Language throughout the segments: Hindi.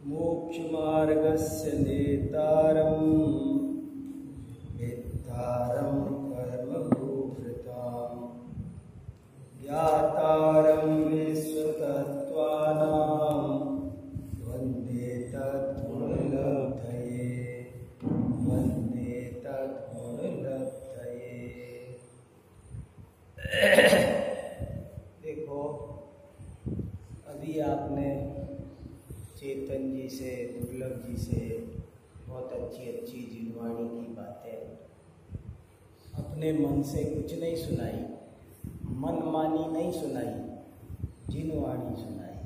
मोक्षमार्गस्य नेतारं वेत्तारं कर्मभूभृतां ज्ञातारं विश्वतत्त्वानां वन्दे तद्गुणलब्धये वन्दे तद्गुणलब्धये। देखो, अभी आपने चेतन जी से, दुर्लभ जी से बहुत अच्छी अच्छी जिनवाणी की बातें अपने मन से कुछ नहीं सुनाई, मनमानी नहीं सुनाई, जिनवाणी सुनाई।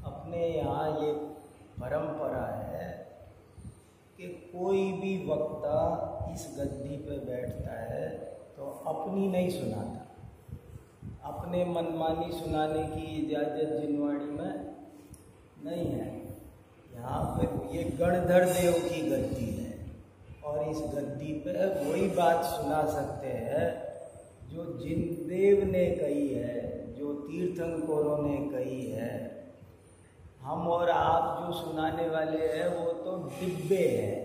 अपने यहाँ ये परंपरा है कि कोई भी वक्ता इस गद्दी पे बैठता है तो अपनी नहीं सुनाता, अपने मनमानी सुनाने की इजाज़त जिनवाणी में नहीं है। यहाँ पे ये गणधर देव की गद्दी है और इस गद्दी पे वही बात सुना सकते हैं जो जिनदेव ने कही है, जो तीर्थंकरों ने कही है। हम और आप जो सुनाने वाले हैं वो तो डिब्बे हैं।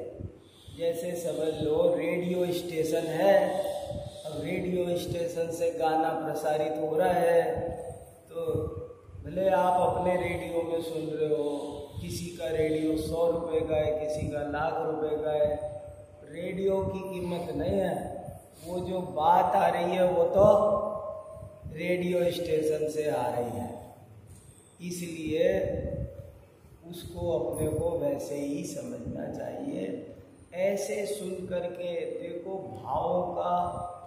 जैसे समझ लो रेडियो स्टेशन है, अब रेडियो स्टेशन से गाना प्रसारित हो रहा है तो भले आप अपने रेडियो में सुन रहे हो, किसी का रेडियो 100 रुपये का है, किसी का लाख रुपए का है, रेडियो की कीमत नहीं है। वो जो बात आ रही है वो तो रेडियो स्टेशन से आ रही है, इसलिए उसको अपने को वैसे ही समझना चाहिए। ऐसे सुन करके देखो, भावों का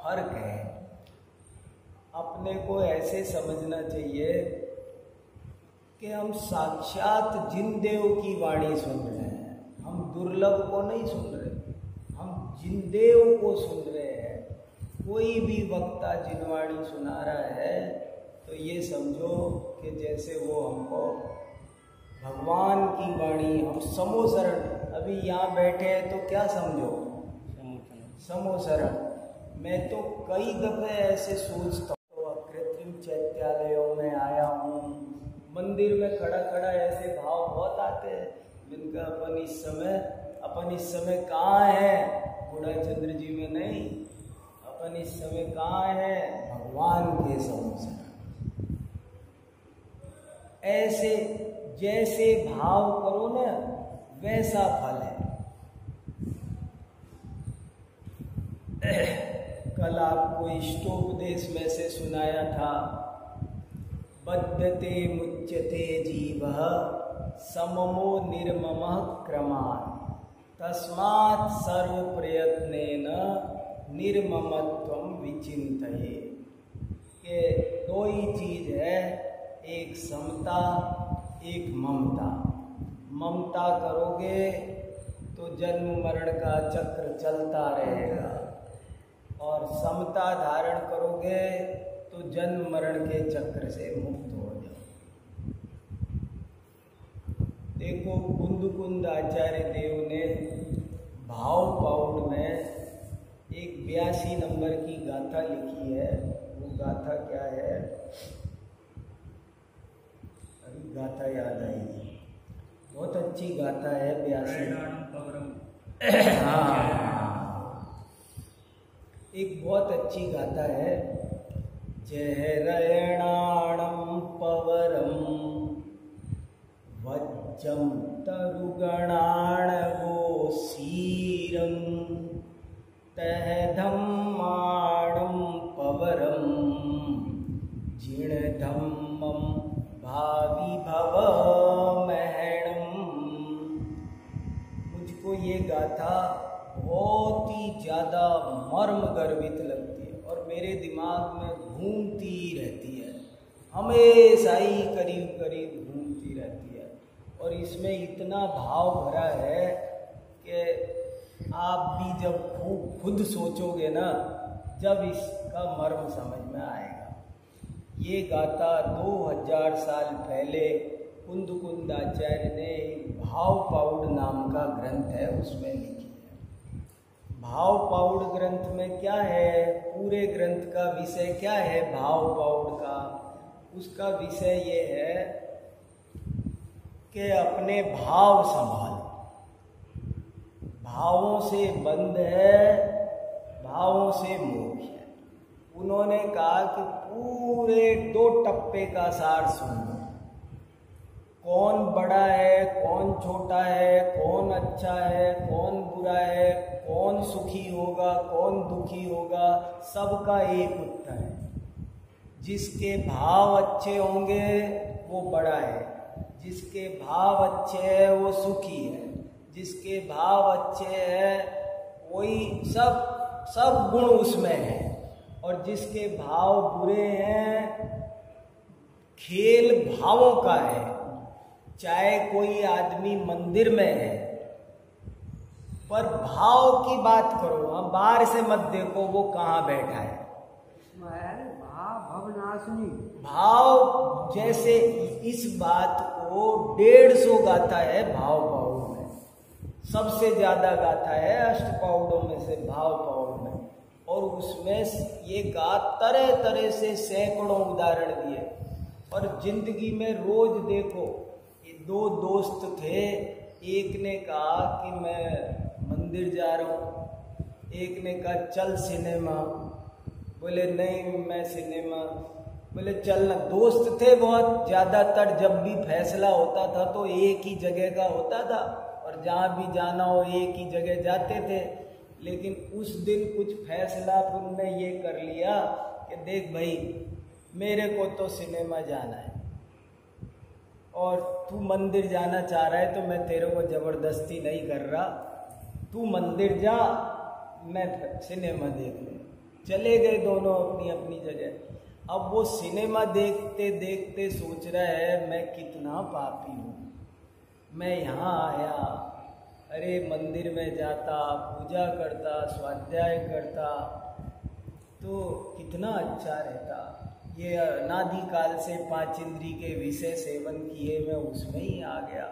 फर्क है। अपने को ऐसे समझना चाहिए कि हम साक्षात जिनदेव की वाणी सुन रहे हैं, हम दुर्लभ को नहीं सुन रहे, हम जिनदेव को सुन रहे हैं। कोई भी वक्ता जिनवाणी सुना रहा है तो ये समझो कि जैसे वो हमको भगवान की वाणी, हम समोसरण, अभी यहाँ बैठे हैं तो क्या समझो, समोसरण। मैं तो कई दफे ऐसे सोचता हूँ, कृत्रिम चैत्यालयों में आया हूँ, मंदिर में खड़ा खड़ा ऐसे भाव बहुत आते हैं जिनका अपन इस समय कहाँ है, गुणाचंद्र जी में नहीं, अपन इस समय कहाँ है, भगवान के समोसरण। ऐसे जैसे भाव करो ना वैसा फल है। कल आपको इष्टोपदेश में से सुनाया था, बद्धते मुच्यते जीवः सममो निर्ममः क्रमात् तस्मात् सर्व प्रयत्नेन निर्ममत्वं विचिन्तये। के दो ही चीज है, एक समता, एक ममता। ममता करोगे तो जन्म मरण का चक्र चलता रहेगा और समता धारण करोगे तो जन्म मरण के चक्र से मुक्त हो जाओ। देखो, कुंद आचार्य देव ने भाव पाउड में एक 82 नंबर की गाथा लिखी है। वो गाथा क्या है, अभी गाथा याद आएगी, बहुत अच्छी गाथा है 82। हाँ, एक बहुत अच्छी गाथा है। जहरयणाणं पवरं वज्रं तरुगणाणगोसीरं तह धम्माणं पवरं जिणधम्मं भावी भवमहणम्। मुझको ये गाथा बहुत ही ज़्यादा मर्म गर्भित लगती है और मेरे दिमाग में घूमती रहती है, हमेशा ही करीब करीब घूमती रहती है। और इसमें इतना भाव भरा है कि आप भी जब खुद सोचोगे ना, जब इसका मर्म समझ में आएगा। ये गाथा 2000 साल पहले कुंद आचार्य ने भाव पाउड नाम का ग्रंथ है उसमें लिखी है। भाव पाउड ग्रंथ में क्या है, पूरे ग्रंथ का विषय क्या है भाव पाउड का? उसका विषय ये है कि अपने भाव संभालो। भावों से बंध है, भावों से मोक्ष है। उन्होंने कहा कि पूरे 2 टप्पे का सार सुन लो। कौन बड़ा है, कौन छोटा है, कौन अच्छा है, कौन बुरा है, कौन सुखी होगा, कौन दुखी होगा, सबका एक उत्तर है। जिसके भाव अच्छे होंगे वो बड़ा है, जिसके भाव अच्छे हैं वो सुखी है, जिसके भाव अच्छे हैं वही सब गुण उसमें है, और जिसके भाव बुरे हैं, खेल भावों का है। चाहे कोई आदमी मंदिर में है, पर भाव की बात करो, हम बाहर से मत देखो वो कहाँ बैठा है। भाव जैसे इस बात को 150 गाथा है भाव पाउड में, सबसे ज्यादा गाथा है अष्टपाउडों में से भाव पाउड में, और उसमें ये कहा तरह तरह से सैकड़ों उदाहरण दिए। और जिंदगी में रोज देखो, ये 2 दोस्त थे, एक ने कहा कि मैं मंदिर जा रहा हूँ, एक ने कहा चल सिनेमा, बोले नहीं मैं सिनेमा, बोले चलना। दोस्त थे बहुत, ज़्यादातर जब भी फैसला होता था तो एक ही जगह का होता था, और जहाँ भी जाना हो एक ही जगह जाते थे। लेकिन उस दिन कुछ फैसला उनने ये कर लिया कि देख भाई, मेरे को तो सिनेमा जाना है और तू मंदिर जाना चाह रहा है, तो मैं तेरे को ज़बरदस्ती नहीं कर रहा, तू मंदिर जा, मैं सिनेमा देख लूँ। चले गए दोनों अपनी अपनी जगह। अब वो सिनेमा देखते देखते सोच रहा है मैं कितना पापी हूँ, मैं यहाँ आया, अरे मंदिर में जाता, पूजा करता, स्वाध्याय करता तो कितना अच्छा रहता। ये अनादि काल से 5 इंद्री के विषय सेवन किए मैं उसमें ही आ गया।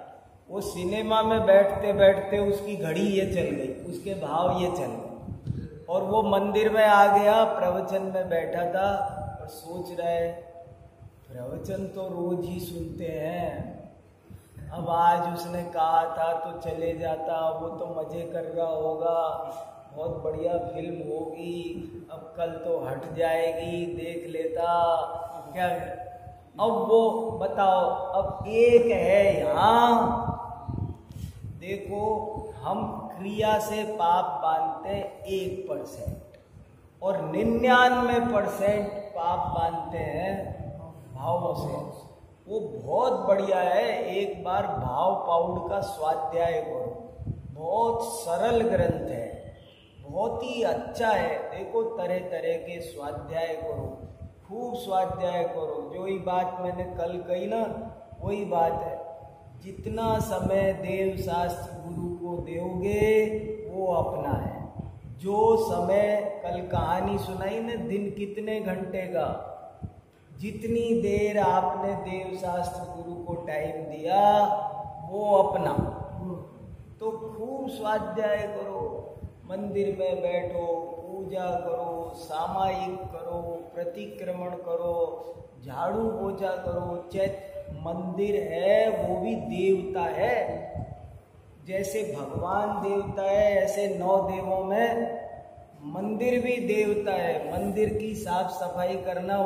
वो सिनेमा में बैठते बैठते उसकी घड़ी ये चल गई, उसके भाव ये चल गए, और वो मंदिर में आ गया, प्रवचन में बैठा था और सोच रहा है प्रवचन तो रोज ही सुनते हैं, अब आज उसने कहा था तो चले जाता, वो तो मजे कर रहा होगा, बहुत बढ़िया फिल्म होगी, अब कल तो हट जाएगी, देख लेता क्या। अब वो बताओ, अब एक है यहाँ, देखो हम क्रिया से पाप बांधते 1% और 99% पाप बांधते हैं भावों से। वो बहुत बढ़िया है, एक बार भाव पाउड का स्वाध्याय करो, बहुत सरल ग्रंथ है, बहुत ही अच्छा है। देखो तरह तरह के स्वाध्याय करो, खूब स्वाध्याय करो। जो ही बात मैंने कल कही ना, वही बात है, जितना समय देव शास्त्र गुरु को दोगे वो अपना है। जो समय कल कहानी सुनाई ना, दिन कितने घंटे का, जितनी देर आपने देव शास्त्र गुरु को टाइम दिया वो अपना। तो खूब स्वाध्याय करो, मंदिर में बैठो, पूजा करो, सामायिक करो, प्रतिक्रमण करो, झाड़ू पोछा करो। चैत मंदिर है वो भी देवता है, जैसे भगवान देवता है ऐसे 9 देवों में मंदिर भी देवता है। मंदिर की साफ सफाई करना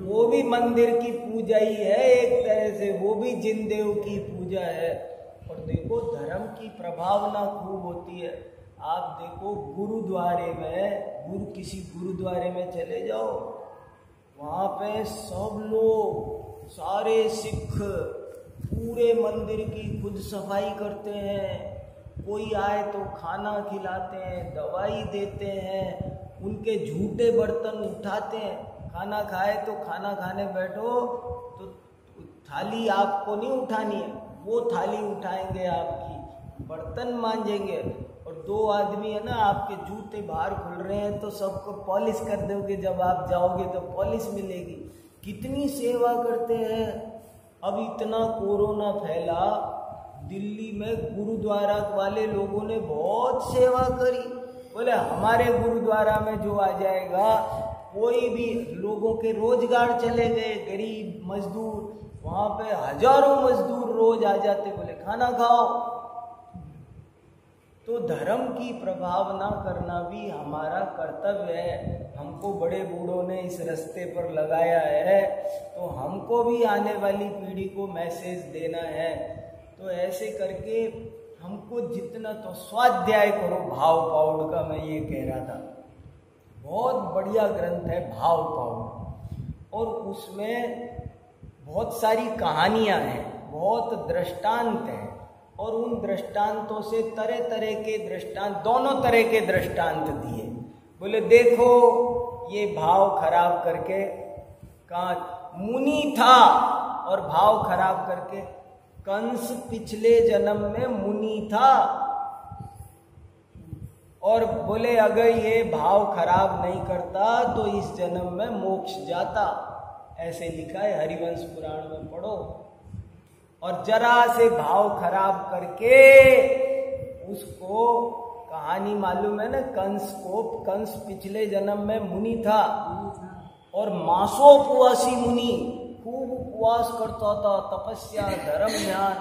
वो भी मंदिर की पूजा ही है एक तरह से, वो भी जिन देव की पूजा है। और देखो धर्म की प्रभावना खूब होती है। आप देखो गुरुद्वारे में, किसी गुरुद्वारे में चले जाओ, वहाँ पे सब लोग, सारे सिख पूरे मंदिर की खुद सफाई करते हैं। कोई आए तो खाना खिलाते हैं, दवाई देते हैं, उनके झूठे बर्तन उठाते हैं। खाना खाए तो खाना खाने बैठो तो थाली आपको नहीं उठानी है, वो थाली उठाएंगे, आपकी बर्तन मांजेंगे। और 2 आदमी है ना, आपके जूते बाहर खुल रहे हैं तो सबको पॉलिश कर दोगे, जब आप जाओगे तो पॉलिश मिलेगी। कितनी सेवा करते हैं। अब इतना कोरोना फैला, दिल्ली में गुरुद्वारा वाले लोगों ने बहुत सेवा करी। बोले हमारे गुरुद्वारा में जो आ जाएगा, कोई भी लोगों के रोजगार चले गए, गरीब मजदूर वहां पे हजारों मजदूर रोज आ जाते, बोले खाना खाओ। तो धर्म की प्रभाव ना करना भी हमारा कर्तव्य है। हमको बड़े बूढ़ों ने इस रास्ते पर लगाया है, तो हमको भी आने वाली पीढ़ी को मैसेज देना है। तो ऐसे करके हमको जितना तो स्वाध्याय करो भाव पाउड का, मैं ये कह रहा था। बहुत बढ़िया ग्रंथ है भाव पाउड, और उसमें बहुत सारी कहानियां हैं, बहुत दृष्टांत हैं, और उन दृष्टांतों से तरह तरह के दृष्टांत, दोनों तरह के दृष्टांत दिए। बोले देखो ये भाव खराब करके, कहाँ मुनि था और भाव खराब करके, कंस पिछले जन्म में मुनि था, और बोले अगर ये भाव खराब नहीं करता तो इस जन्म में मोक्ष जाता। ऐसे लिखा है हरिवंश पुराण में, पढ़ो। और जरा से भाव खराब करके उसको, कहानी मालूम है ना कंस को, कंस पिछले जन्म में मुनि था और मासोपवासी मुनि, खूब उपवास करता था, तपस्या धर्म ध्यान।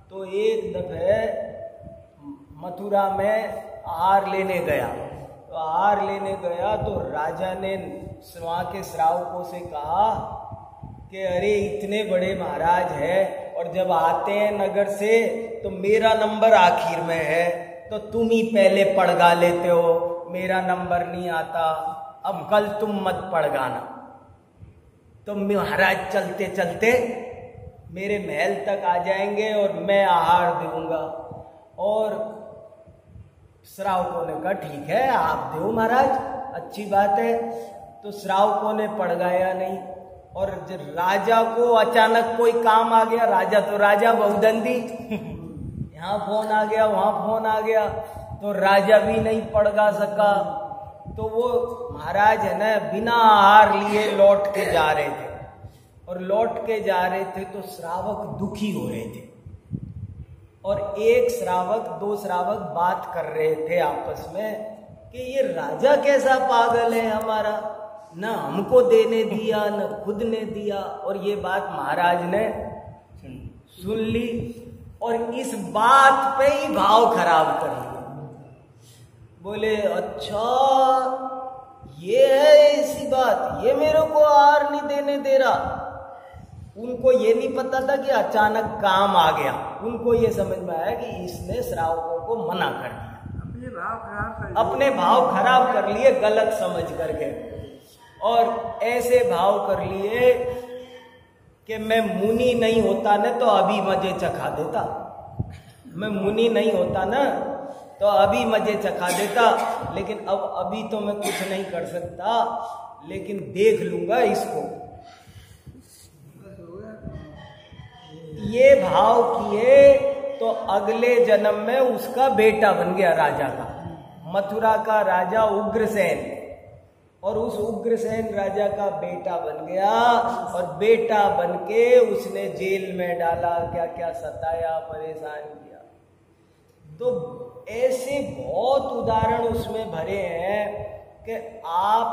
तो एक दफे मथुरा में आहार लेने गया, तो आहार लेने गया तो राजा ने वहाँ के श्रावकों से कहा कि अरे इतने बड़े महाराज है, और जब आते हैं नगर से तो मेरा नंबर आखिर में है, तो तुम ही पहले पड़गा लेते हो, मेरा नंबर नहीं आता, अब कल तुम मत पड़गाना। तो महाराज चलते चलते मेरे महल तक आ जाएंगे और मैं आहार दूंगा। और श्रावकों ने कहा ठीक है आप दो महाराज, अच्छी बात है। तो श्रावकों ने पड़गाया नहीं, और जब राजा को अचानक कोई काम आ गया, राजा तो राजा बहुदंडी, यहाँ फोन आ गया वहां फोन आ गया, तो राजा भी नहीं पड़गा सका। तो वो महाराज है ना बिना आहार लिए लौट के जा रहे थे, और लौट के जा रहे थे तो श्रावक दुखी हो रहे थे, और एक श्रावक दो श्रावक बात कर रहे थे आपस में कि ये राजा कैसा पागल है हमारा, न हमको देने दिया न खुद ने दिया। और ये बात महाराज ने सुन ली, और इस बात पे ही भाव खराब कर लिया। बोले अच्छा ये है ऐसी बात, ये मेरे को आहार नहीं देने दे रहा। उनको ये नहीं पता था कि अचानक काम आ गया, उनको ये समझ में आया कि इसने श्रावकों को मना कर दिया, अपने भाव खराब कर लिए गलत समझ करके, और ऐसे भाव कर लिए कि मैं मुनि नहीं होता ना तो अभी मजे चखा देता, मैं मुनि नहीं होता ना तो अभी मजे चखा देता, लेकिन अब अभी तो मैं कुछ नहीं कर सकता, लेकिन देख लूंगा इसको। ये भाव किए तो अगले जन्म में उसका बेटा बन गया राजा का, मथुरा का राजा उग्रसेन, और उस उग्रसेन राजा का बेटा बन गया, और बेटा बन के उसने जेल में डाला, क्या क्या सताया परेशान किया। तो ऐसे बहुत उदाहरण उसमें भरे हैं कि आप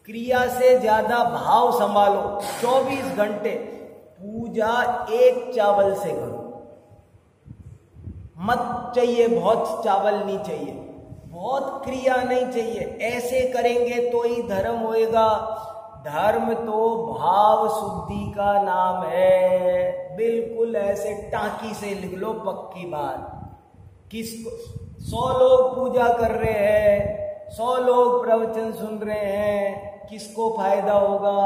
क्रिया से ज्यादा भाव संभालो। 24 घंटे पूजा एक चावल से करो, मत चाहिए बहुत चावल नहीं चाहिए, बहुत क्रिया नहीं चाहिए, ऐसे करेंगे तो ही धर्म होएगा। धर्म तो भाव शुद्धि का नाम है, बिल्कुल ऐसे टांकी से लिख लो पक्की बात। किसको 100 लोग पूजा कर रहे हैं, 100 लोग प्रवचन सुन रहे हैं, किसको फायदा होगा,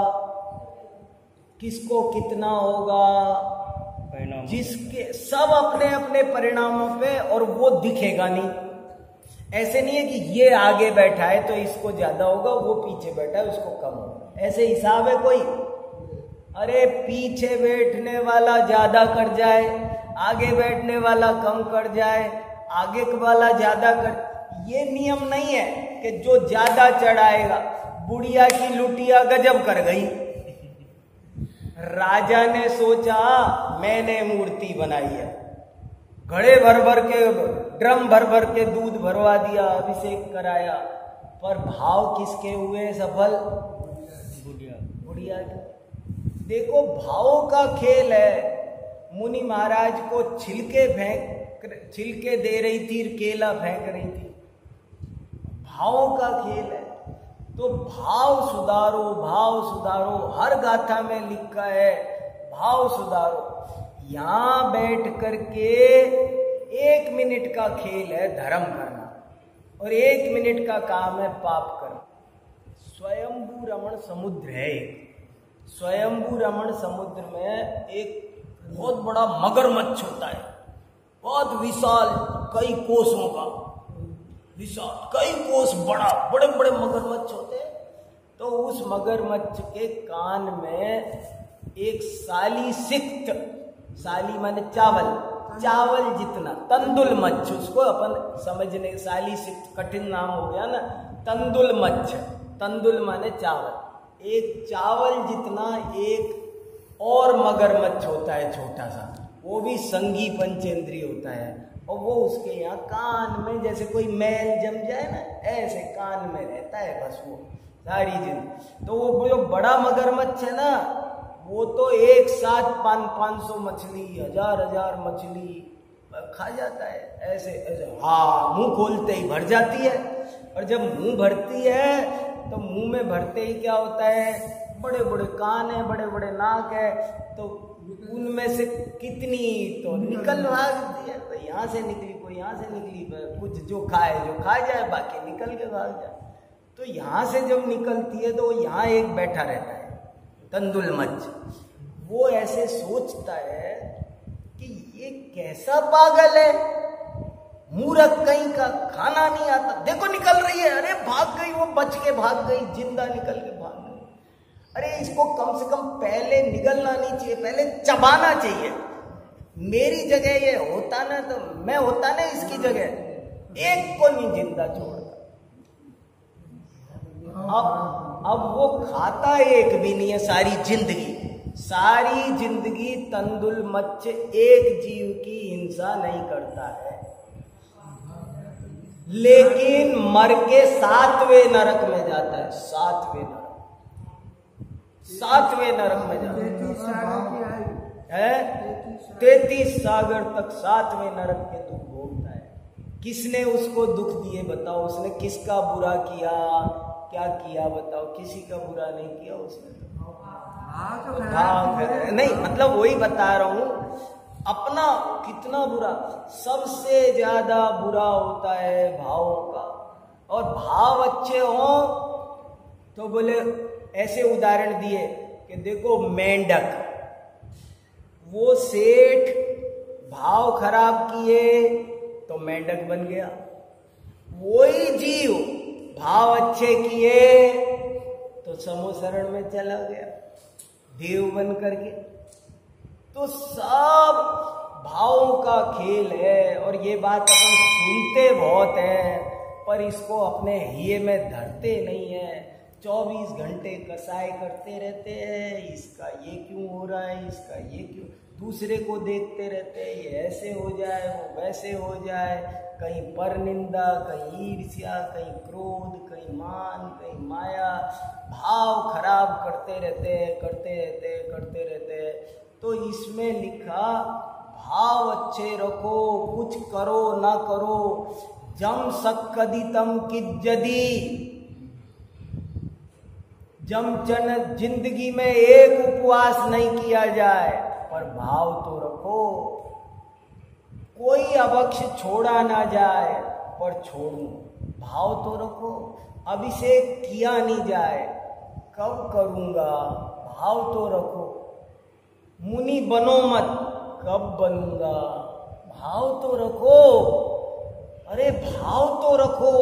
किसको कितना होगा, जिसके सब अपने अपने परिणामों पे, और वो दिखेगा नहीं। ऐसे नहीं है कि ये आगे बैठा है तो इसको ज्यादा होगा, वो पीछे बैठा है उसको कम होगा, ऐसे हिसाब है कोई? अरे पीछे बैठने वाला ज्यादा कर जाए, आगे बैठने वाला कम कर जाए, आगे वाला ज्यादा कर, ये नियम नहीं है कि जो ज्यादा चढ़ाएगा। बुढ़िया की लुटिया गजब कर गई, राजा ने सोचा मैंने मूर्ति बनाई है, घड़े भर भर के ड्रम भर भर के दूध भरवा दिया, अभिषेक कराया, पर भाव किसके हुए सफल? बुढ़िया के। देखो भावों का खेल है। मुनि महाराज को छिलके दे रही थी, केला फेंक रही थी, भावों का खेल है। तो भाव सुधारो, भाव सुधारो, हर गाथा में लिखा है भाव सुधारो। यहां बैठ करके 1 मिनट का खेल है धर्म करना, और 1 मिनट का काम है पाप करना। स्वयंभू रमण समुद्र है एक, स्वयंभू रमण समुद्र में एक बहुत बड़ा मगरमच्छ होता है, बहुत विशाल, कई कोसों का विशाल, कई कोस बड़ा, बड़े बड़े मगरमच्छ होते हैं। तो उस मगरमच्छ के कान में एक साली सिक्त, साली माने चावल, चावल जितना, तंदुल मच्छ उसको अपन समझने, साली सिक्त कठिन नाम हो गया ना, तंदुल मच्छ, तंदुल माने चावल, एक चावल जितना एक और मगरमच्छ होता है छोटा सा, वो भी संगी पंचेंद्रिय होता है, और वो उसके यहाँ कान में जैसे कोई मैल जम जाए ना, ऐसे कान में रहता है बस वो सारी जिंदगी। तो वो जो बड़ा मगरमच्छ है ना, वो तो एक साथ 500 मछली, 1000 मछली खा जाता है, ऐसे ऐसे, हाँ मुंह खोलते ही भर जाती है। और जब मुंह भरती है तो मुंह में भरते ही क्या होता है, बड़े बड़े कान है, बड़े बड़े नाक है, तो उनमें से कितनी तो निकल भागती है, तो यहाँ से निकली, कोई यहाँ से निकली, कुछ जो खाए जो खा जाए, बाकी निकल के भाग जाए। तो यहाँ से जब निकलती है तो यहाँ एक बैठा रहता है तंदुल मच्छ, वो ऐसे सोचता है कि ये कैसा पागल है, मूर्ख कहीं का, खाना नहीं आता, देखो निकल रही है, अरे भाग गई, वो बच के भाग गई, जिंदा निकल के भाग गई। अरे इसको कम से कम पहले निगलना नहीं चाहिए, पहले चबाना चाहिए। मेरी जगह ये होता ना, तो मैं होता ना इसकी जगह, एक को नहीं जिंदा छोड़ता। अब वो खाता एक भी नहीं है सारी जिंदगी तंदुल मच्छ एक जीव की हिंसा नहीं करता है, लेकिन मर के 7वें नरक में जाता है, 7वें नरक में जाता है, 33 सागर तक 7वें नरक के दुख भोगता है। किसने उसको दुख दिए बताओ, उसने किसका बुरा किया, क्या किया बताओ, किसी का बुरा नहीं किया उसने, नहीं मतलब वही बता रहा हूं, अपना कितना बुरा, सबसे ज्यादा बुरा होता है भावों का। और भाव अच्छे हो तो बोले, ऐसे उदाहरण दिए कि देखो मेंढक, वो सेठ भाव खराब किए तो मेंढक बन गया, वही जीव भाव अच्छे किए तो समोसरण में चला गया देव बन करके। तो सब भावों का खेल है, और ये बात अपन सुनते बहुत हैं पर इसको अपने हिये में धरते नहीं है। 24 घंटे कसाई करते रहते हैं, इसका ये क्यों हो रहा है, इसका ये क्यों, दूसरे को देखते रहते हैं, ये ऐसे हो जाए, वो वैसे हो जाए, कहीं पर निंदा, कहीं ईर्ष्या, कहीं क्रोध, कहीं मान, कहीं माया, भाव खराब करते रहते हैं। तो इसमें लिखा भाव अच्छे रखो, कुछ करो ना करो, जम सक्कदितम किज्जदी, जमचन जिंदगी में एक उपवास नहीं किया जाए पर भाव तो रखो, कोई अभक्ष छोड़ा ना जाए पर छोड़ो, भाव तो रखो, अभिषेक किया नहीं जाए, कब करूंगा, भाव तो रखो, मुनि बनो मत, कब बनूंगा, भाव तो रखो, अरे भाव तो रखो,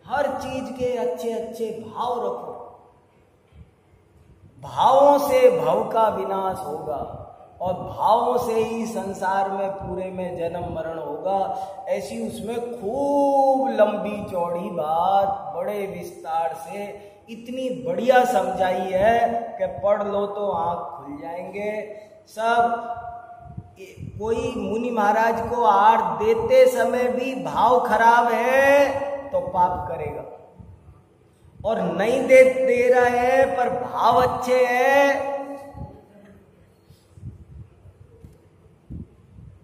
हर चीज के अच्छे अच्छे भाव रखो। भावों से भव का विनाश होगा, और भावों से ही संसार में पूरे में जन्म मरण होगा। ऐसी उसमें खूब लंबी चौड़ी बात बड़े विस्तार से इतनी बढ़िया समझाई है कि पढ़ लो तो आंख खुल जाएंगे सब। कोई मुनि महाराज को आर देते समय भी भाव खराब है तो पाप करेगा, और नहीं दे रहा है पर भाव अच्छे हैं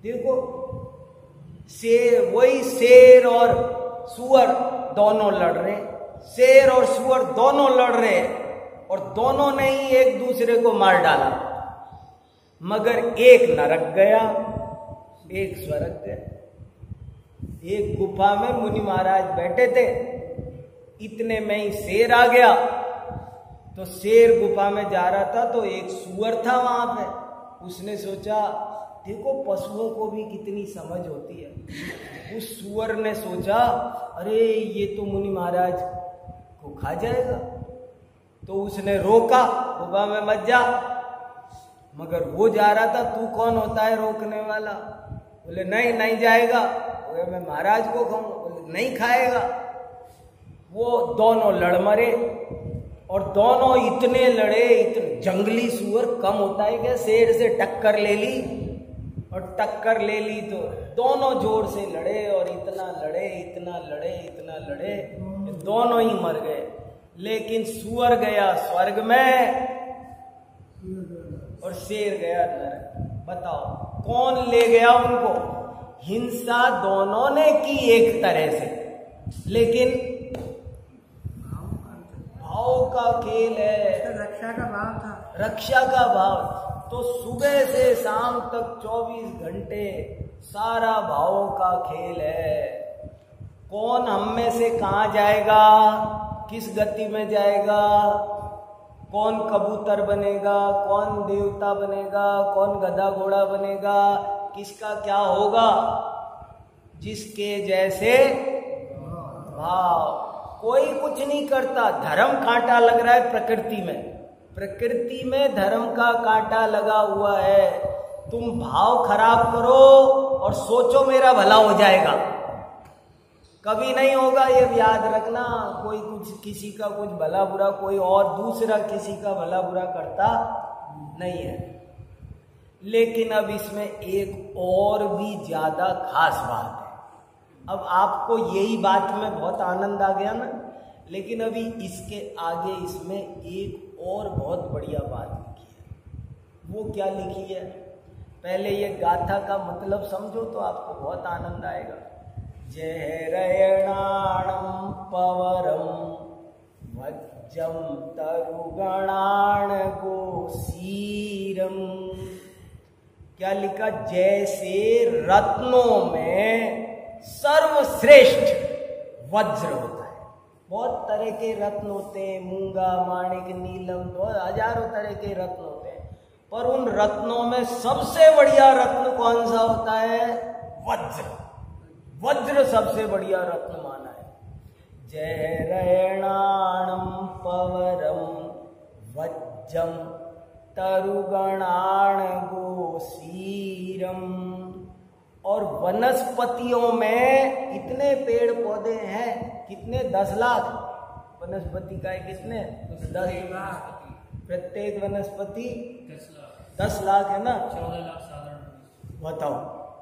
देखो शेर, वही शेर और सुअर दोनों लड़ रहे, शेर और सुअर दोनों लड़ रहे और दोनों ने ही एक दूसरे को मार डाला, मगर एक नरक गया, एक स्वर्ग गया। एक गुफा में मुनि महाराज बैठे थे, इतने में ही शेर आ गया। तो शेर गुफा में जा रहा था तो एक सुअर था वहां पे, उसने सोचा देखो पशुओं को भी कितनी समझ होती है। उस सुअर ने सोचा अरे ये तो मुनि महाराज को खा जाएगा, तो उसने रोका, गुफा में मत जा। मगर वो जा रहा था, तू कौन होता है रोकने वाला? बोले नहीं नहीं जाएगा। बोले मैं महाराज को खाऊंगा। बोले नहीं खाएगा। वो दोनों लड़ मरे और दोनों इतने लड़े, इतने जंगली सुअर कम होता है क्या? शेर से टक्कर ले ली और टक्कर ले ली तो दोनों जोर से लड़े और इतना लड़े इतना लड़े इतना लड़े, दोनों ही मर गए। लेकिन सुअर गया स्वर्ग में और शेर गया नरक। बताओ कौन ले गया उनको? हिंसा दोनों ने की एक तरह से, लेकिन भाव का खेल है, रक्षा का भाव था, रक्षा का भाव। तो सुबह से शाम तक 24 घंटे सारा भावों का खेल है। कौन हम में से कहाँ जाएगा, किस गति में जाएगा, कौन कबूतर बनेगा, कौन देवता बनेगा, कौन गधा घोड़ा बनेगा, किसका क्या होगा? जिसके जैसे भाव। कोई कुछ नहीं करता, धर्म कांटा लग रहा है प्रकृति में, प्रकृति में धर्म का कांटा लगा हुआ है। तुम भाव खराब करो और सोचो मेरा भला हो जाएगा, कभी नहीं होगा। ये याद रखना, कोई कुछ किसी का कुछ भला बुरा, कोई और दूसरा किसी का भला बुरा करता नहीं है। लेकिन अब इसमें एक और भी ज्यादा खास बात है। अब आपको यही बात में बहुत आनंद आ गया ना, लेकिन अभी इसके आगे इसमें एक और बहुत बढ़िया बात लिखी है। वो क्या लिखी है? पहले ये गाथा का मतलब समझो तो आपको बहुत आनंद आएगा। जय रयणाणं पवरं वज्रं तरुगणाण गोसीरम। क्या लिखा? जैसे रत्नों में सर्वश्रेष्ठ वज्र होता है। बहुत तरह के रत्न होते हैं, मूंगा, माणिक, नीलम, तो हजारों तरह के रत्न होते हैं, पर उन रत्नों में सबसे बढ़िया रत्न कौन सा होता है? वज्र। वज्र सबसे बढ़िया रत्न माना है। जय रयणाणं पवरं वज्रं तरुगणाण गोसीरम। और वनस्पतियों में इतने पेड़ पौधे हैं, कितने? 10 लाख वनस्पति का है। कितने? 10 लाख। प्रत्येक वनस्पति 10 लाख है ना? 14 लाख साधारण। बताओ,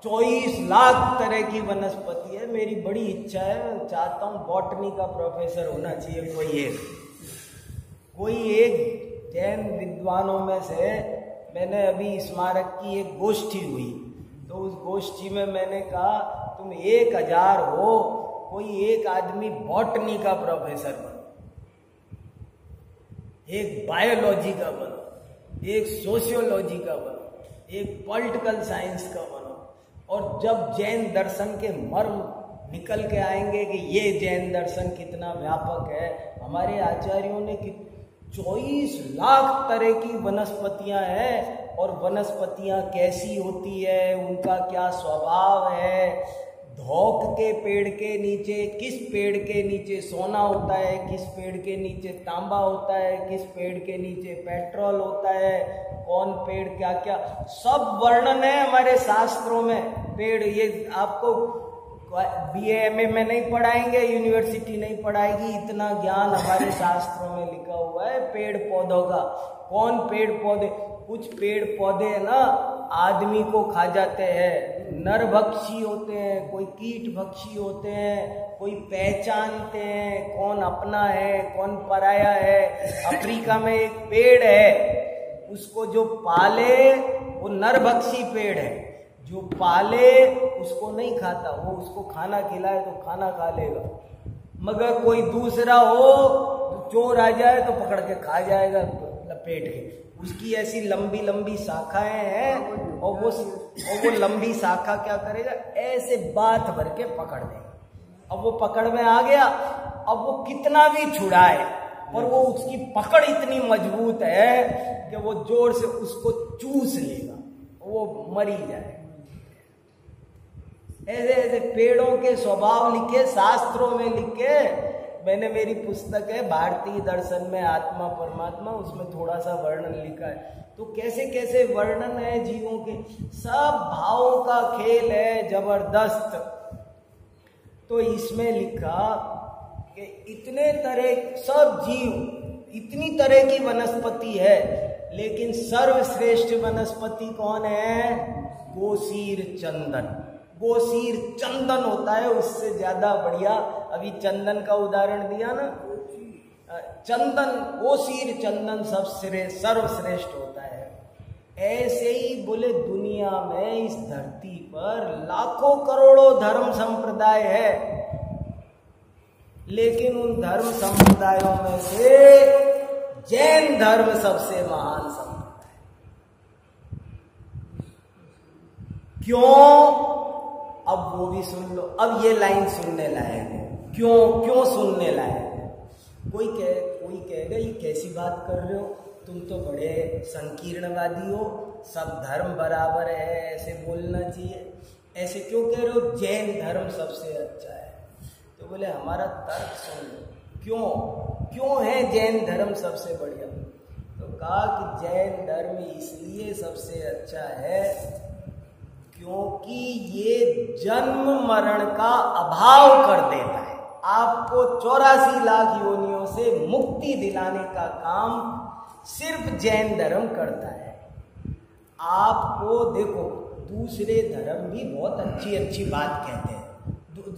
24 लाख तरह की वनस्पति है। मेरी बड़ी इच्छा है, चाहता हूँ बॉटनी का प्रोफेसर होना चाहिए कोई एक जैन विद्वानों में से। मैंने अभी स्मारक की एक गोष्ठी हुई, तो उस गोष्ठी में मैंने कहा तुम 1000 हो, कोई एक आदमी बॉटनी का प्रोफेसर बनो, एक बायोलॉजी का बनो, एक सोशियोलॉजी का बनो, एक पॉलिटिकल साइंस का बनो। और जब जैन दर्शन के मर्म निकल के आएंगे कि ये जैन दर्शन कितना व्यापक है, हमारे आचार्यों ने 24 लाख तरह की वनस्पतियां हैं। और वनस्पतियां कैसी होती है, उनका क्या स्वभाव है, धौक के पेड़ के नीचे, किस पेड़ के नीचे सोना होता है, किस पेड़ के नीचे तांबा होता है, किस पेड़ के नीचे पेट्रोल होता है, कौन पेड़ क्या क्या, सब वर्णन है हमारे शास्त्रों में। पेड़ ये आपको BA-MA में नहीं पढ़ाएंगे, यूनिवर्सिटी नहीं पढ़ाएगी, इतना ज्ञान हमारे शास्त्रों में लिखा हुआ है पेड़ पौधों का। कौन पेड़ पौधे? कुछ पेड़ पौधे ना आदमी को खा जाते हैं, नरभक्षी होते हैं, कोई कीट भक्षी होते हैं, कोई पहचानते हैं कौन अपना है कौन पराया है। अफ्रीका में एक पेड़ है, उसको जो पाले वो नरभक्षी पेड़ है, जो पाले उसको नहीं खाता, वो उसको खाना खिलाए तो खाना खा लेगा, मगर कोई दूसरा हो चोर आ जाए तो पकड़ के खा जाएगा लपेट के। उसकी ऐसी लंबी लंबी शाखाएं हैं और वो लंबी शाखा क्या करेगा, ऐसे बात भर के पकड़ देगा। अब वो पकड़ में आ गया, अब वो कितना भी छुड़ाए पर वो उसकी पकड़ इतनी मजबूत है कि वो जोर से उसको चूस लेगा, वो मर ही जाएगा। ऐसे ऐसे पेड़ों के स्वभाव लिखे, शास्त्रों में लिखे। मैंने मेरी पुस्तक है भारतीय दर्शन में आत्मा परमात्मा, उसमें थोड़ा सा वर्णन लिखा है। तो कैसे कैसे वर्णन है जीवों के, सब भावों का खेल है जबरदस्त। तो इसमें लिखा कि इतने तरह सब जीव, इतनी तरह की वनस्पति है, लेकिन सर्वश्रेष्ठ वनस्पति कौन है? गोसीर चंदन। गोसीर चंदन होता है, उससे ज्यादा बढ़िया। अभी चंदन का उदाहरण दिया ना, चंदन, गोसीर चंदन सर्वश्रेष्ठ होता है। ऐसे ही बोले दुनिया में इस धरती पर लाखों करोड़ों धर्म संप्रदाय है, लेकिन उन धर्म संप्रदायों में से जैन धर्म सबसे महान संप्रदाय। क्यों? अब वो भी सुन लो। अब ये लाइन सुनने लायक है। क्यों सुनने लायक है? कोई कहेगा ये कैसी बात कर रहे हो, तुम तो बड़े संकीर्णवादी हो, सब धर्म बराबर है, ऐसे बोलना चाहिए, ऐसे क्यों कह रहे हो? जैन धर्म सबसे अच्छा है। तो बोले हमारा तर्क सुन लो, क्यों है जैन धर्म सबसे बढ़िया? तो कहा कि जैन धर्म इसलिए सबसे अच्छा है क्योंकि ये जन्म मरण का अभाव कर देता है। आपको 84 लाख योनियों से मुक्ति दिलाने का काम सिर्फ जैन धर्म करता है। आपको देखो, दूसरे धर्म भी बहुत अच्छी अच्छी बात कहते हैं।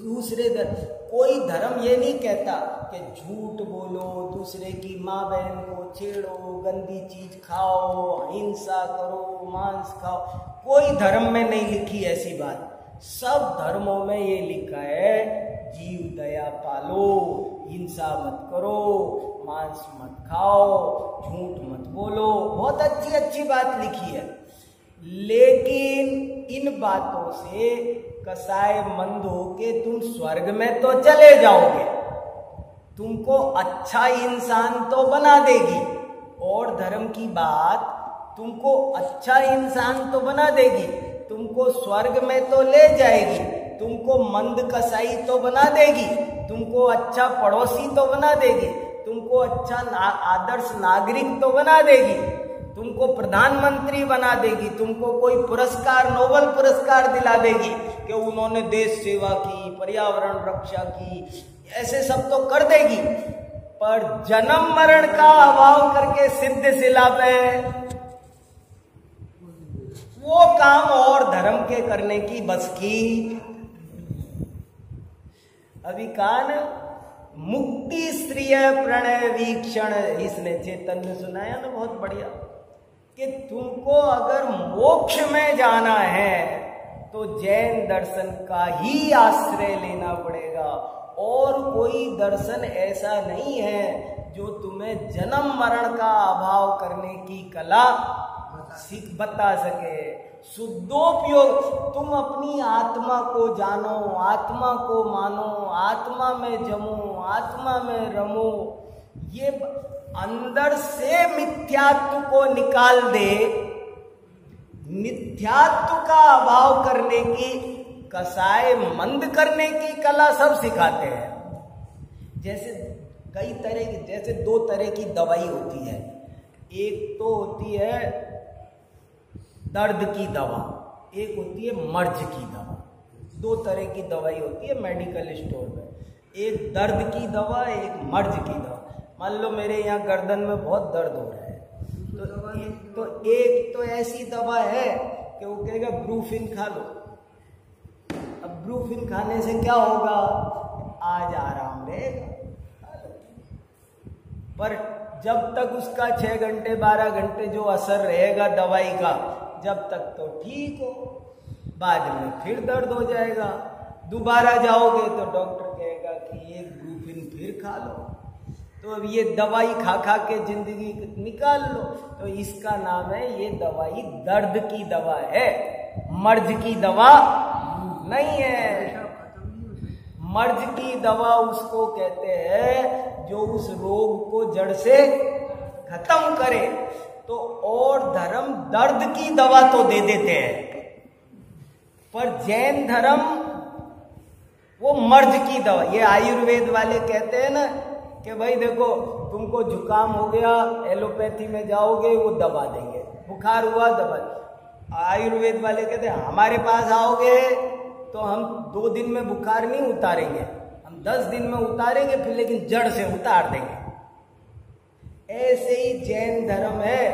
दूसरे धर्म, कोई धर्म ये नहीं कहता कि झूठ बोलो, दूसरे की माँ बहन को छेड़ो, गंदी चीज खाओ, हिंसा करो, मांस खाओ। कोई धर्म में नहीं लिखी ऐसी बात। सब धर्मों में ये लिखा है जीव दया पालो, हिंसा मत करो, मांस मत खाओ, झूठ मत बोलो। बहुत अच्छी अच्छी बात लिखी है, लेकिन इन बातों से कसाय मंद हो के तुम स्वर्ग में तो चले जाओगे, तुमको अच्छा इंसान तो बना देगी। और धर्म की बात तुमको अच्छा इंसान तो बना देगी, तुमको स्वर्ग में तो ले जाएगी, तुमको मंद कसाई तो बना देगी, तुमको अच्छा पड़ोसी तो बना देगी, तुमको अच्छा आदर्श नागरिक तो बना देगी, तुमको प्रधानमंत्री बना देगी, तुमको कोई पुरस्कार, नोबेल पुरस्कार दिला देगी कि उन्होंने देश सेवा की, पर्यावरण रक्षा की, ऐसे सब तो कर देगी। पर जन्म मरण का अभाव करके सिद्ध शिला पे वो काम और धर्म के करने की बस की। अभी कान मुक्ति श्रिय प्रणय वीक्षण, इसने चेतन ने सुनाया ना, बहुत बढ़िया, कि तुमको अगर मोक्ष में जाना है तो जैन दर्शन का ही आश्रय लेना पड़ेगा। और कोई दर्शन ऐसा नहीं है जो तुम्हें जन्म मरण का अभाव करने की कला बता सके। शुद्धोपयोग, तुम अपनी आत्मा को जानो, आत्मा को मानो, आत्मा में जमो, आत्मा में रमो। ये अंदर से मिथ्यात्व को निकाल दे, मिथ्यात्व का अभाव करने की, कसाय मंद करने की कला सब सिखाते हैं। जैसे कई तरह की, जैसे 2 तरह की दवाई होती है। एक तो होती है दर्द की दवा, एक होती है मर्ज की दवा। 2 तरह की दवाई होती है मेडिकल स्टोर में, एक दर्द की दवा, एक मर्ज की दवा। मान लो मेरे यहाँ गर्दन में बहुत दर्द हो रहा है, तो एक तो ऐसी दवा है कि वो कहेगा ब्रूफिन खा लो। अब ब्रूफिन खाने से क्या होगा? आज आराम रहेगा, पर जब तक उसका 6 घंटे 12 घंटे जो असर रहेगा दवाई का, जब तक तो ठीक हो। बाद में फिर दर्द हो जाएगा, दोबारा जाओगे तो डॉक्टर कहेगा कि एक ब्रूफिन फिर खा लो। तो अब ये दवाई खा खा के जिंदगी निकाल लो। तो इसका नाम है, ये दवाई दर्द की दवा है, मर्ज की दवा नहीं है। मर्ज की दवा उसको कहते हैं जो उस रोग को जड़ से खत्म करे। तो और धर्म दर्द की दवा तो दे देते हैं, पर जैन धर्म वो मर्ज की दवा। ये आयुर्वेद वाले कहते हैं ना कि भाई देखो तुमको जुकाम हो गया, एलोपैथी में जाओगे वो दवा देंगे, बुखार हुआ दवा। आयुर्वेद वाले कहते हैं हमारे पास आओगे तो हम 2 दिन में बुखार नहीं उतारेंगे, हम 10 दिन में उतारेंगे, फिर लेकिन जड़ से उतार देंगे। ऐसे ही जैन धर्म है,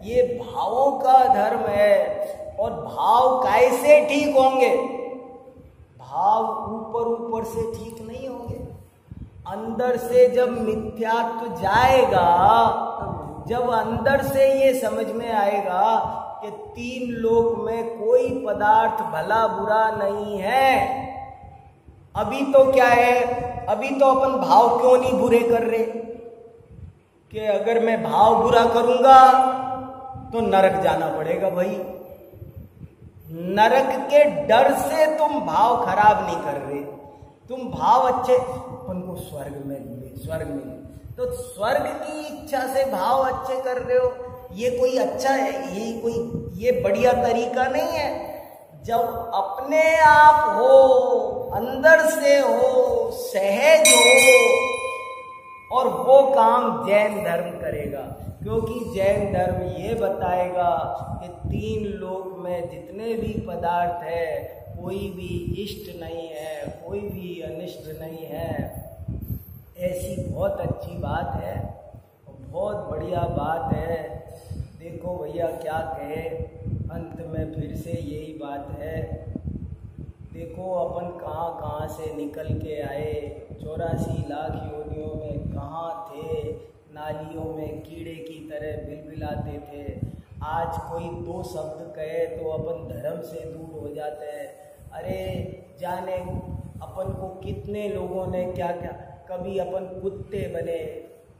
ये भावों का धर्म है। और भाव कैसे ठीक होंगे? भाव ऊपर ऊपर से ठीक नहीं होंगे, अंदर से जब मिथ्यात्व जाएगा, जब अंदर से ये समझ में आएगा कि 3 लोक में कोई पदार्थ भला बुरा नहीं है। अभी तो क्या है, अभी तो अपन भाव क्यों नहीं बुरे कर रहे कि अगर मैं भाव बुरा करूंगा तो नरक जाना पड़ेगा। भाई नरक के डर से तुम भाव खराब नहीं कर रहे, तुम भाव अच्छे, अपन को स्वर्ग में मिले, स्वर्ग मिले, तो स्वर्ग की इच्छा से भाव अच्छे कर रहे हो। ये कोई अच्छा है, ये बढ़िया तरीका नहीं है। जब अपने आप हो, अंदर से हो, सहज हो, और वो काम जैन धर्म करेगा। क्योंकि जैन धर्म ये बताएगा कि 3 लोक में जितने भी पदार्थ है, कोई भी इष्ट नहीं है, कोई भी अनिष्ट नहीं है। ऐसी बहुत अच्छी बात है, बहुत बढ़िया बात है। देखो भैया क्या कहे, अंत में फिर से यही बात है। देखो अपन कहाँ कहाँ से निकल के आए, 84 लाख योनियों में कहाँ थे, नालियों में कीड़े की तरह बिलबिलाते थे। आज कोई 2 शब्द कहे तो अपन धर्म से दूर हो जाते हैं। अरे जाने अपन को कितने लोगों ने क्या क्या, कभी अपन कुत्ते बने,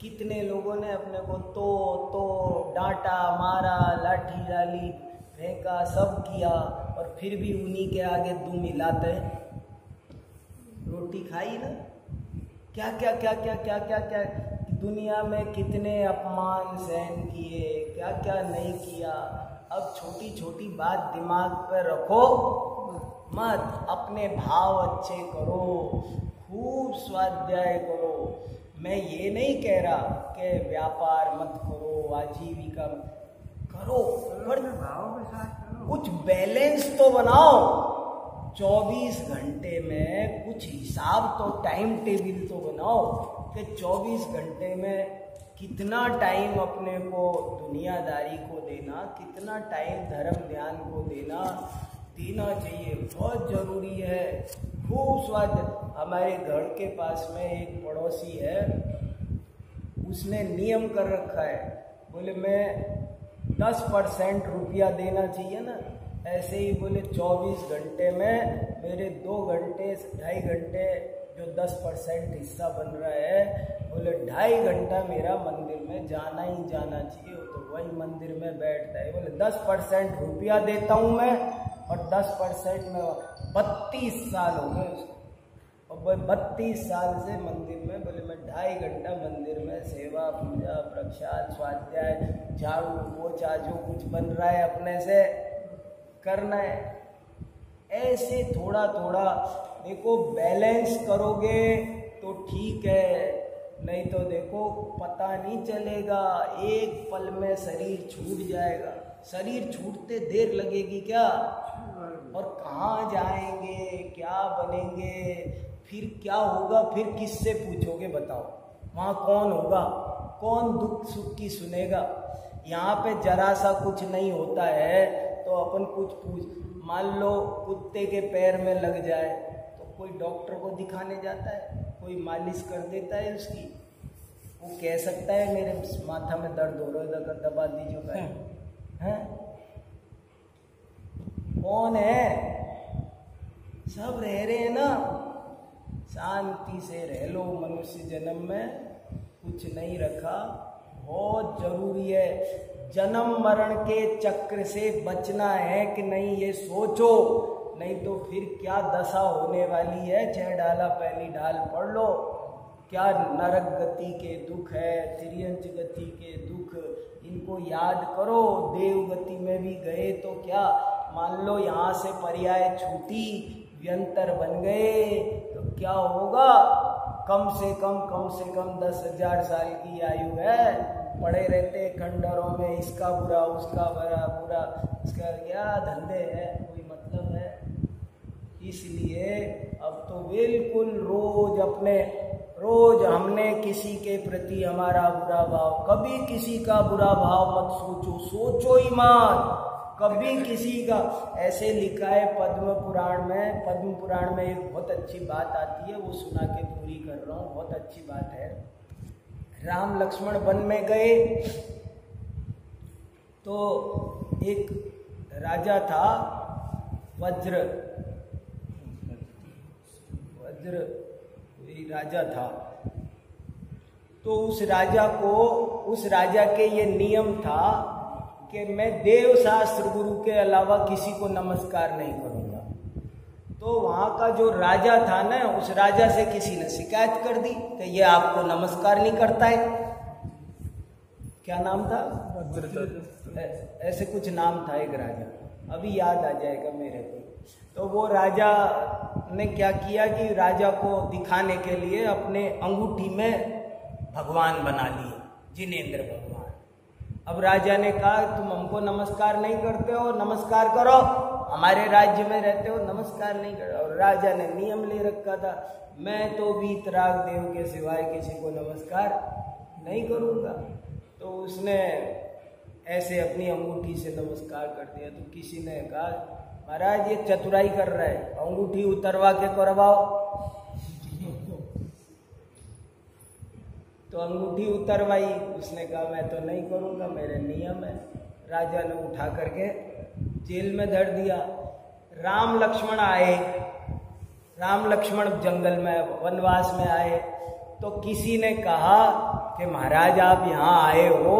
कितने लोगों ने अपने को तो डांटा, मारा, लाठी डाली, फेंका, सब किया, और फिर भी उन्हीं के आगे दुम मिलाते हैं। रोटी खाई ना, क्या क्या क्या क्या क्या क्या क्या दुनिया में कितने अपमान सहन किए, क्या क्या नहीं किया। अब छोटी छोटी बात दिमाग पर रखो मत, अपने भाव अच्छे करो, खूब स्वाध्याय करो। मैं ये नहीं कह रहा कि व्यापार मत करो, आजीविका करो, पर भाव के साथ करो। कुछ बैलेंस तो बनाओ। 24 घंटे में कुछ हिसाब तो, टाइम टेबल तो बनाओ कि 24 घंटे में कितना टाइम अपने को दुनियादारी को देना, कितना टाइम धर्म ध्यान को देना चाहिए, बहुत ज़रूरी है। खूब स्वाद। हमारे घर के पास में एक पड़ोसी है, उसने नियम कर रखा है, बोले मैं 10% रुपया देना चाहिए ना, ऐसे ही बोले 24 घंटे में मेरे 2 घंटे 2.5 घंटे जो 10% हिस्सा बन रहा है, बोले 2.5 घंटा मेरा मंदिर में जाना ही जाना चाहिए। तो वही मंदिर में बैठता है, बोले 10% रुपया देता हूँ मैं, और 10% में 32 साल हो गए उसको, और 32 साल से मंदिर में, बोले मैं 2.5 घंटा मंदिर में सेवा, पूजा, प्रसाद, स्वाध्याय, झाड़ू पोछा, जो कुछ बन रहा है अपने से करना है। ऐसे थोड़ा थोड़ा देखो, बैलेंस करोगे तो ठीक है, नहीं तो देखो पता नहीं चलेगा, एक पल में शरीर छूट जाएगा। शरीर छूटते देर लगेगी क्या, और कहाँ जाएंगे, क्या बनेंगे, फिर क्या होगा, फिर किससे पूछोगे बताओ? वहाँ कौन होगा, कौन दुख सुख की सुनेगा? यहाँ पे जरा सा कुछ नहीं होता है तो अपन कुछ पूछ, मान लो कुत्ते के पैर में लग जाए तो कोई डॉक्टर को दिखाने जाता है, कोई मालिश कर देता है उसकी, वो कह सकता है मेरे माथा में दर्द हो रहा है, इधर दबा दीजिए, हैं? कौन है? सब रह रहे हैं ना, शांति से रह लो। मनुष्य जन्म में कुछ नहीं रखा, बहुत जरूरी है। जन्म मरण के चक्र से बचना है कि नहीं ये सोचो, नहीं तो फिर क्या दशा होने वाली है। 6 डाला पहली ढाल पढ़ लो, क्या नरक गति के दुख है, तिर्यंच गति के दुख, इनको याद करो। देव गति में भी गए तो क्या, मान लो यहाँ से पर्याय छूटी, व्यंतर बन गए तो क्या होगा। कम से कम 10,000 साल की आयु है, पड़े रहते खंडरों में, इसका बुरा उसका बुरा, इसका क्या धंधे है, कोई मतलब है। इसलिए अब तो बिल्कुल रोज हमने किसी के प्रति हमारा बुरा भाव, कभी किसी का बुरा भाव मत सोचो ही मत, कभी किसी का। ऐसे लिखा है पद्म पुराण में एक बहुत अच्छी बात आती है, वो सुना के पूरी कर रहा हूँ, बहुत अच्छी बात है। राम लक्ष्मण वन में गए तो एक राजा था, वज्र राजा था। तो उस राजा के ये नियम था कि मैं देव शास्त्र गुरु के अलावा किसी को नमस्कार नहीं करूंगा। तो वहां का जो राजा था ना, उस राजा से किसी ने शिकायत कर दी कि ये आपको नमस्कार नहीं करता है। क्या नाम था? ऐसे कुछ नाम था एक राजा, अभी याद आ जाएगा मेरे को। तो वो राजा ने क्या किया कि राजा को दिखाने के लिए अपने अंगूठी में भगवान बना लिए, जिनेंद्र भगवान। अब राजा ने कहा तुम हमको नमस्कार नहीं करते हो, नमस्कार करो, हमारे राज्य में रहते हो, नमस्कार नहीं करो। और राजा ने नियम ले रखा था, मैं तो वीतराग देव के सिवाय किसी को नमस्कार नहीं करूँगा। तो उसने ऐसे अपनी अंगूठी से नमस्कार कर दिया। तो किसी ने कहा महाराज ये चतुराई कर रहा है, अंगूठी उतरवा के करवाओ। तो अंगूठी उतरवाई, उसने कहा मैं तो नहीं करूँगा, मेरे नियम है। राजा ने उठा करके जेल में धर दिया। राम लक्ष्मण जंगल में वनवास में आए तो किसी ने कहा कि महाराज आप यहाँ आए हो,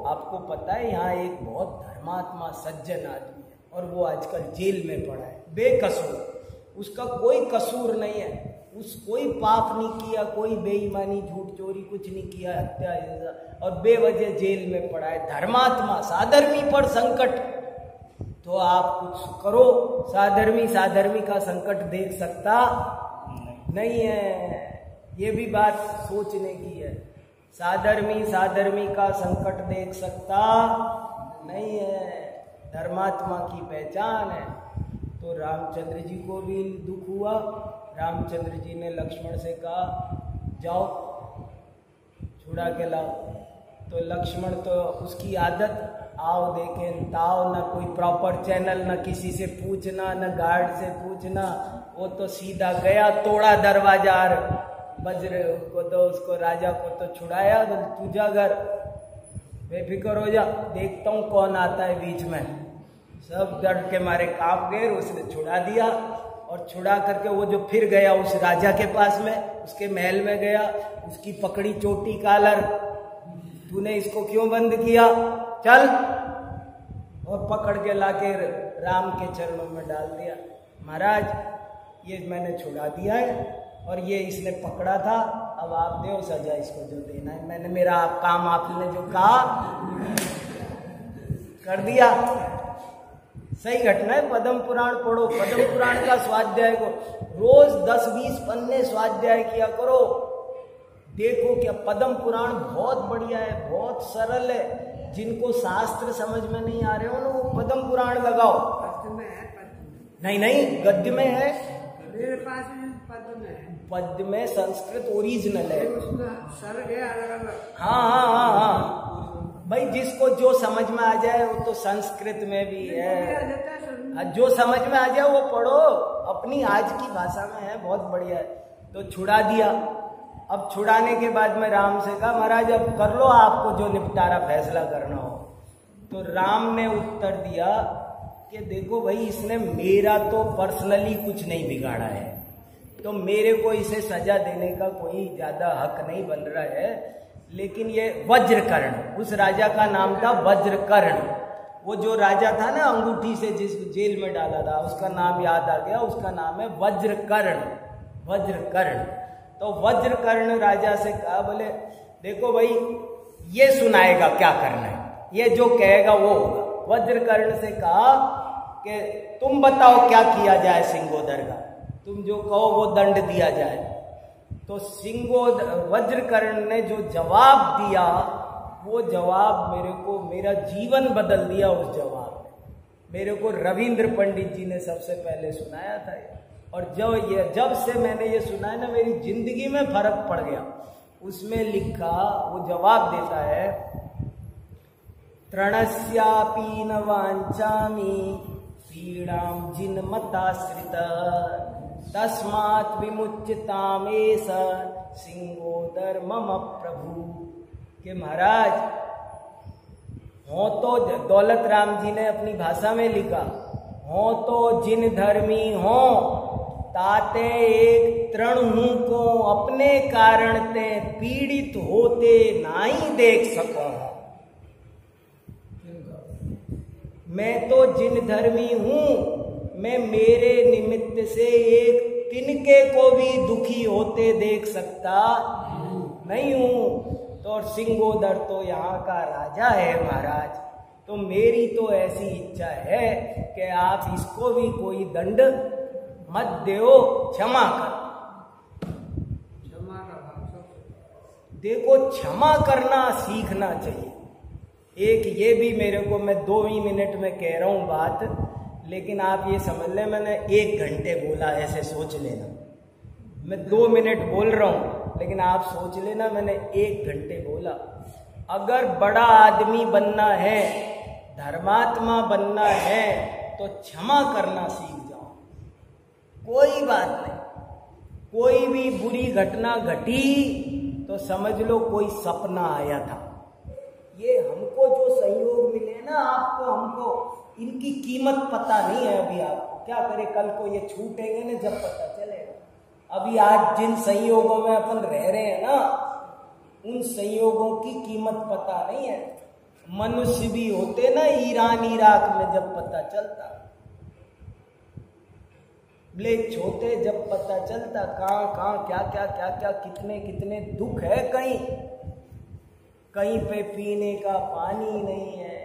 आपको पता है यहाँ एक बहुत धर्मात्मा सज्जन आदमी है और वो आजकल जेल में पड़ा है बेकसूर, उसका कोई कसूर नहीं है, कोई पाप नहीं किया, कोई बेईमानी झूठ चोरी कुछ नहीं किया, हत्या और बेवजह जेल में पड़ा है। धर्मात्मा, साधर्मी पर संकट, तो आप कुछ करो। साधर्मी का संकट देख सकता नहीं है, ये भी बात सोचने की है। साधर्मी का संकट देख सकता नहीं है, धर्मात्मा की पहचान है। तो रामचंद्र जी को भी दुख हुआ। रामचंद्र जी ने लक्ष्मण से कहा जाओ छुड़ा के लाओ। तो लक्ष्मण तो उसकी आदत, आओ देखें ताओ, ना कोई प्रॉपर चैनल, ना किसी से पूछना, ना गार्ड से पूछना, वो तो सीधा गया, तोड़ा दरवाजा, वज्र को तो उसको राजा को तो छुड़ाया। तू जा घर, बेफिक्र हो जा, देखता हूँ कौन आता है बीच में। सब डर के मारे कांप गए, उसने छुड़ा दिया। और छुड़ा करके वो जो फिर गया उस राजा के पास में, उसके महल में गया, उसकी पकड़ी चोटी कॉलर, तूने इसको क्यों बंद किया, चल, और पकड़ के लाके राम के चरणों में डाल दिया। महाराज ये मैंने छुड़ा दिया है और ये इसने पकड़ा था, अब आप दो सजा इसको जो देना है, मैंने मेरा काम आपने जो कहा कर दिया। सही घटना है। पद्म पुराण पढ़ो, पद्म पुराण का स्वाध्याय को रोज 10-20 पन्ने स्वाध्याय किया करो। देखो क्या पद्म पुराण बहुत बढ़िया है, बहुत सरल है। जिनको शास्त्र समझ में नहीं आ रहे हो ना, वो पद्म पुराण लगाओ। नहीं गद्य में है, मेरे पास पद्य में है। पद्य में संस्कृत ओरिजिनल है, सर्ग है अलग-अलग। हाँ भाई, जिसको जो समझ में आ जाए वो तो संस्कृत में भी है, जो समझ में आ जाए वो पढ़ो, अपनी आज की भाषा में है, बहुत बढ़िया है। तो छुड़ा दिया। अब छुड़ाने के बाद में राम से कहा महाराज अब कर लो आपको जो निपटारा फैसला करना हो। तो राम ने उत्तर दिया कि देखो भाई इसने मेरा तो पर्सनली कुछ नहीं बिगाड़ा है, तो मेरे को इसे सजा देने का कोई ज्यादा हक नहीं बन रहा है। लेकिन ये वज्रकर्ण, उस राजा का नाम था वज्रकर्ण। वो जो राजा था ना अंगूठी से जिस जेल में डाला था, उसका नाम याद आ गया, उसका नाम है वज्रकर्ण। वज्रकर्ण। तो वज्रकर्ण राजा से कहा, बोले देखो भाई ये सुनाएगा क्या करना है, ये जो कहेगा वो होगा। वज्रकर्ण से कहा कि तुम बताओ क्या किया जाए सिंगोदर का, तुम जो कहो वो दंड दिया जाए। तो वज्रकर्ण ने जो जवाब दिया, वो जवाब मेरे को, मेरा जीवन बदल दिया उस जवाब ने। मेरे को रविंद्र पंडित जी ने सबसे पहले सुनाया था, और जब से मैंने ये सुना है ना, मेरी जिंदगी में फर्क पड़ गया। उसमें लिखा, वो जवाब देता है, तृणस्यापि न वाञ्छामि पीड़ां जिन्मताश्रित तस्मात् विमुच्यतामेष सिंगोदर मम प्रभु। कि महाराज हो तो, दौलत राम जी ने अपनी भाषा में लिखा, हो तो जिन धर्मी हो ताते एक तृण हूं को अपने कारण ते पीड़ित होते नाही देख सको। मैं तो जिन धर्मी हूं, मैं मेरे निमित्त से एक तिनके को भी दुखी होते देख सकता नहीं हूं। तो और सिंगोदर तो यहाँ का राजा है महाराज, तो मेरी तो ऐसी इच्छा है कि आप इसको भी कोई दंड मत दो, क्षमा कर। क्षमा का देखो क्षमा करना सीखना चाहिए। एक ये भी मेरे को, मैं 2 ही मिनट में कह रहा हूं बात, लेकिन आप ये समझ लें मैंने 1 घंटे बोला, ऐसे सोच लेना। मैं 2 मिनट बोल रहा हूं, लेकिन आप सोच लेना मैंने 1 घंटे बोला। अगर बड़ा आदमी बनना है, धर्मात्मा बनना है, तो क्षमा करना सीख जाओ। कोई बात नहीं, कोई भी बुरी घटना घटी तो समझ लो कोई सपना आया था। ये हमको जो सहयोग मिले ना, आपको हमको इनकी कीमत पता नहीं है अभी। आपको क्या करे, कल को ये छूटेंगे ना जब पता चलेगा। अभी आज जिन संयोगों में अपन रह रहे हैं ना, उन संयोगों की कीमत पता नहीं है। मनुष्य भी होते ना ईरान इराक में, जब पता चलता, ब्लेच होते जब पता चलता, कहाँ क्या क्या क्या क्या कितने कितने दुख है। कहीं पे पीने का पानी नहीं है,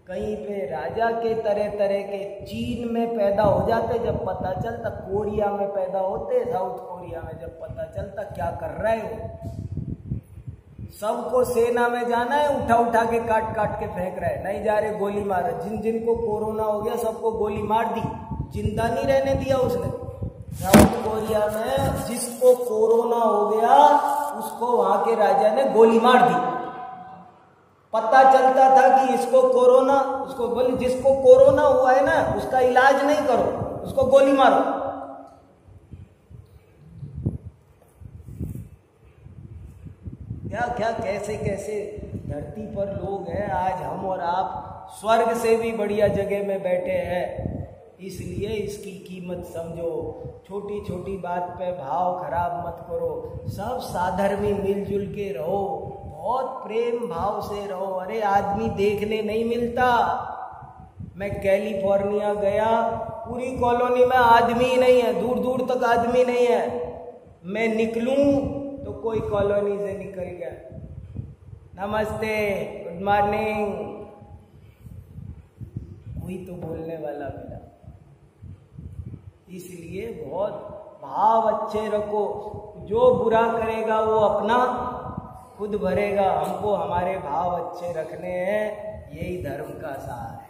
कहीं पे राजा के तरह तरह के चीन में पैदा हो जाते जब पता चलता, कोरिया में पैदा होते, साउथ कोरिया में जब पता चलता क्या कर रहे हो। सबको सेना में जाना है, उठा उठा के काट काट के फेंक रहे, नहीं जा रहे गोली मार। जिनको कोरोना हो गया सबको गोली मार दी, जिंदा नहीं रहने दिया उसने। साउथ कोरिया में जिसको कोरोना हो गया उसको वहां के राजा ने गोली मार दी। पता चलता था कि इसको कोरोना, उसको बोले जिसको कोरोना हुआ है ना उसका इलाज नहीं करो, उसको गोली मारो। क्या क्या कैसे कैसे धरती पर लोग हैं। आज हम और आप स्वर्ग से भी बढ़िया जगह में बैठे हैं, इसलिए इसकी कीमत समझो। छोटी छोटी बात पे भाव खराब मत करो, सब साधर्मी मिलजुल के रहो, बहुत प्रेम भाव से रहो। अरे आदमी देखने नहीं मिलता। मैं कैलिफोर्निया गया, पूरी कॉलोनी में आदमी ही नहीं है, दूर दूर तक आदमी नहीं है। मैं निकलूं तो कोई कॉलोनी से निकल गया, नमस्ते, गुड मॉर्निंग, कोई तो बोलने वाला मिला। इसलिए बहुत भाव अच्छे रखो। जो बुरा करेगा वो अपना खुद भरेगा। हमको हमारे भाव अच्छे रखने हैं, यही धर्म का सार है।